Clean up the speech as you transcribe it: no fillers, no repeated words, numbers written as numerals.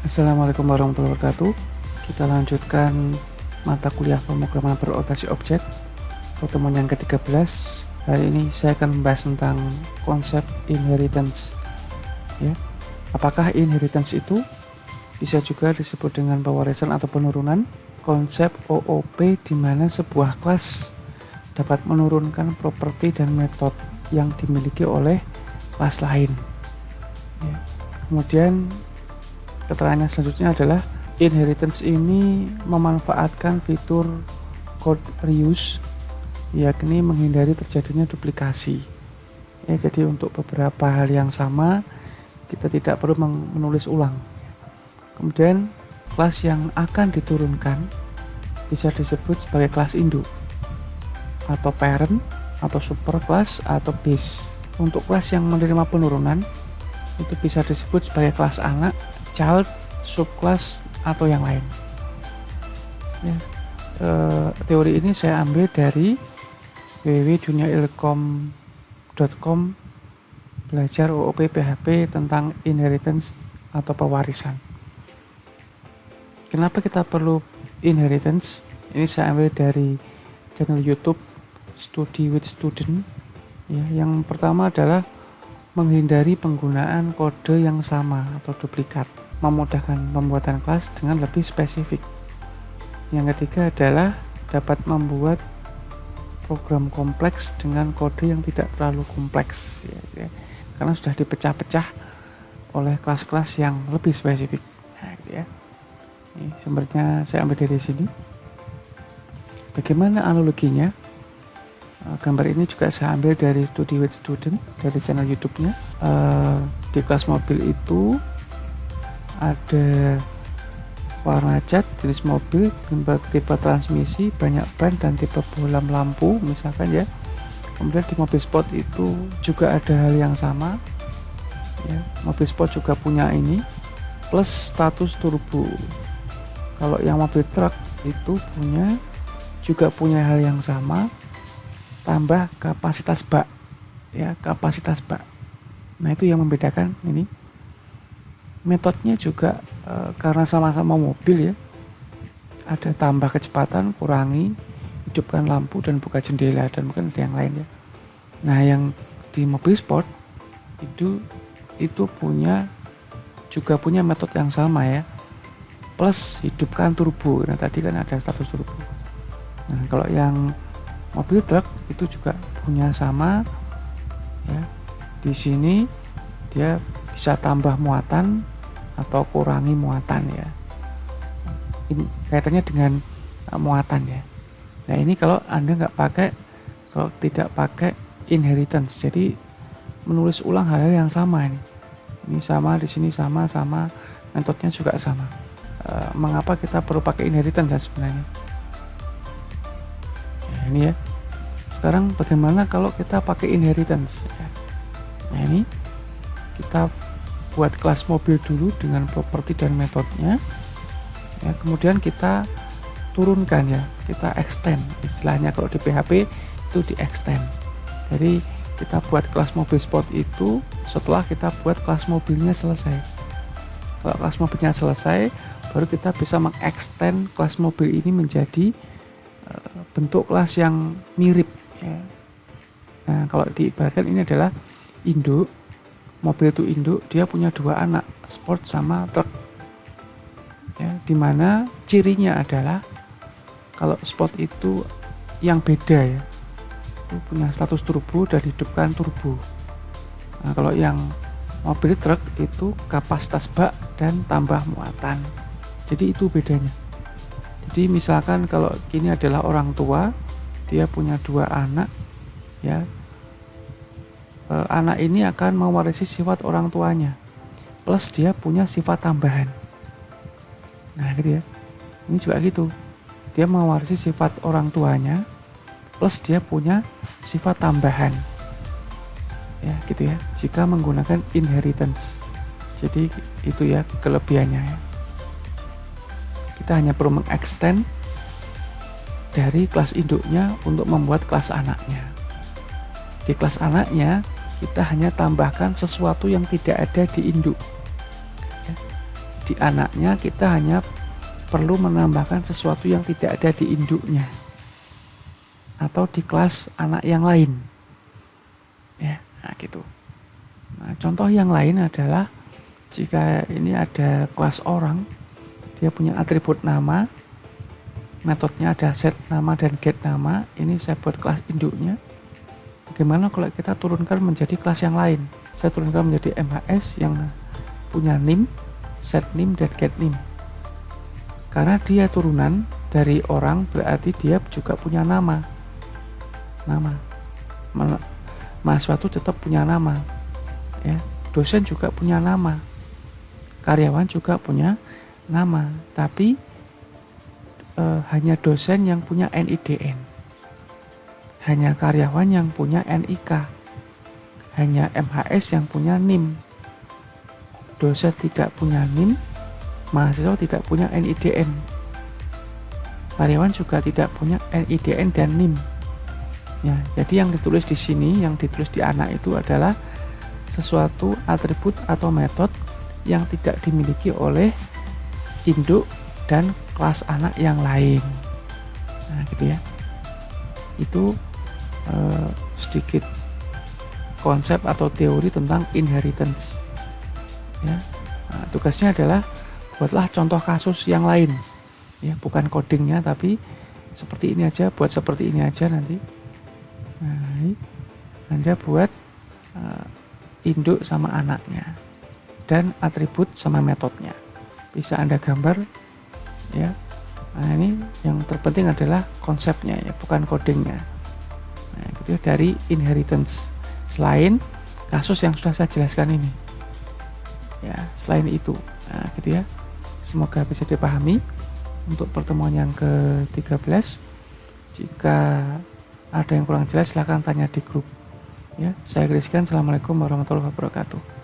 Assalamualaikum warahmatullahi wabarakatuh. Kita lanjutkan mata kuliah pemrograman berorientasi objek pertemuan yang ke-13. Hari ini saya akan membahas tentang konsep inheritance. Ya. Apakah inheritance itu bisa juga disebut dengan pewarisan atau penurunan? Konsep OOP di mana sebuah kelas dapat menurunkan properti dan metode yang dimiliki oleh kelas lain. Ya. Kemudian keterangan selanjutnya adalah inheritance ini memanfaatkan fitur code reuse, yakni menghindari terjadinya duplikasi. Ya, jadi untuk beberapa hal yang sama kita tidak perlu menulis ulang. Kemudian kelas yang akan diturunkan bisa disebut sebagai kelas induk atau parent atau superclass atau base. Untuk kelas yang menerima penurunan itu bisa disebut sebagai kelas anak, child, subclass atau yang lain. Ya, teori ini saya ambil dari www.duniailkom.com belajar OOP PHP tentang inheritance atau pewarisan. Kenapa kita perlu inheritance? Ini saya ambil dari channel YouTube Study with Student. Ya, yang pertama adalah menghindari penggunaan kode yang sama atau duplikat, memudahkan pembuatan kelas dengan lebih spesifik. Yang ketiga adalah dapat membuat program kompleks dengan kode yang tidak terlalu kompleks, ya. Karena sudah dipecah-pecah oleh kelas-kelas yang lebih spesifik. Nah, gitu ya. Ini sumbernya saya ambil dari sini. Bagaimana analoginya? Gambar ini juga saya ambil dari Study with Student dari channel YouTube-nya. Di kelas mobil itu ada warna cat, jenis mobil, tipe transmisi, banyak ban dan tipe bohlam lampu misalkan ya. Kemudian di mobil sport itu juga ada hal yang sama. Ya, mobil sport juga punya ini plus status turbo. Kalau yang mobil truk itu juga punya hal yang sama, tambah kapasitas bak, ya, kapasitas bak. Nah, itu yang membedakan ini. Metodenya juga karena sama-sama mobil ya, ada tambah kecepatan, kurangi, hidupkan lampu dan buka jendela, dan mungkin ada yang lain ya. Nah, yang di mobil sport itu juga punya metode yang sama ya, plus hidupkan turbo. Nah, tadi kan ada status turbo. Nah, kalau yang mobil truk itu juga punya sama ya. Di sini dia bisa tambah muatan atau kurangi muatan ya. Ini kaitannya dengan muatan ya. Nah, ini kalau Anda tidak pakai inheritance, jadi menulis ulang hal yang sama ini. Ini sama, di sini sama, metodenya juga sama. Mengapa kita perlu pakai inheritance ya sebenarnya? Ini ya. Sekarang bagaimana kalau kita pakai inheritance? Nah, ini kita buat kelas mobil dulu dengan properti dan metodenya. Ya, kemudian kita turunkan ya, kita extend. Istilahnya kalau di PHP itu di extend. Jadi kita buat kelas mobil sport itu setelah kita buat kelas mobilnya selesai. Kalau kelas mobilnya selesai, baru kita bisa mengextend kelas mobil ini menjadi bentuk kelas yang mirip ya. Nah, kalau diibaratkan ini adalah induk, mobil itu induk, dia punya dua anak, sport sama truk ya, dimana cirinya adalah kalau sport itu yang beda ya, itu punya status turbo dan hidupkan turbo. Nah, kalau yang mobil truk itu kapasitas bak dan tambah muatan, jadi itu bedanya. Jadi misalkan kalau ini adalah orang tua, dia punya dua anak ya, anak ini akan mewarisi sifat orang tuanya plus dia punya sifat tambahan. Nah, gitu ya. Ini juga gitu, dia mewarisi sifat orang tuanya plus dia punya sifat tambahan ya, gitu ya, jika menggunakan inheritance. Jadi itu ya kelebihannya ya. Kita hanya perlu mengextend dari kelas induknya untuk membuat kelas anaknya. Di kelas anaknya kita hanya tambahkan sesuatu yang tidak ada di induk. di anaknya kita hanya perlu menambahkan sesuatu yang tidak ada di induknya atau di kelas anak yang lain ya. Nah gitu. Nah, contoh yang lain adalah jika ini ada kelas orang, dia punya atribut nama, metodenya ada set nama dan get nama. Ini saya buat kelas induknya. Bagaimana kalau kita turunkan menjadi kelas yang lain? Saya turunkan menjadi MHS yang punya name, set name, dan get name. Karena dia turunan dari orang, berarti dia juga punya nama. Mahasiswa itu tetap punya nama, ya. Dosen juga punya nama, karyawan juga punya nama, tapi hanya dosen yang punya NIDN, hanya karyawan yang punya NIK, hanya MHS yang punya NIM. Dosen tidak punya NIM, mahasiswa tidak punya NIDN, karyawan juga tidak punya NIDN dan NIM. Ya, jadi yang ditulis di sini, yang ditulis di anak itu adalah sesuatu atribut atau metode yang tidak dimiliki oleh induk dan kelas anak yang lain. Nah, gitu ya. Itu sedikit konsep atau teori tentang inheritance. Ya, nah, tugasnya adalah buatlah contoh kasus yang lain. Ya, bukan codingnya, tapi seperti ini aja, buat seperti ini aja nanti. Nah, Anda buat induk sama anaknya dan atribut sama metodenya. Bisa Anda gambar ya. Nah, ini yang terpenting adalah konsepnya ya, bukan codingnya. Nah, gitu ya, dari inheritance. Selain kasus yang sudah saya jelaskan ini. Ya, selain itu. Nah, gitu ya. Semoga bisa dipahami untuk pertemuan yang ke-13. Jika ada yang kurang jelas silahkan tanya di grup ya. Saya Kriskan, assalamualaikum warahmatullahi wabarakatuh.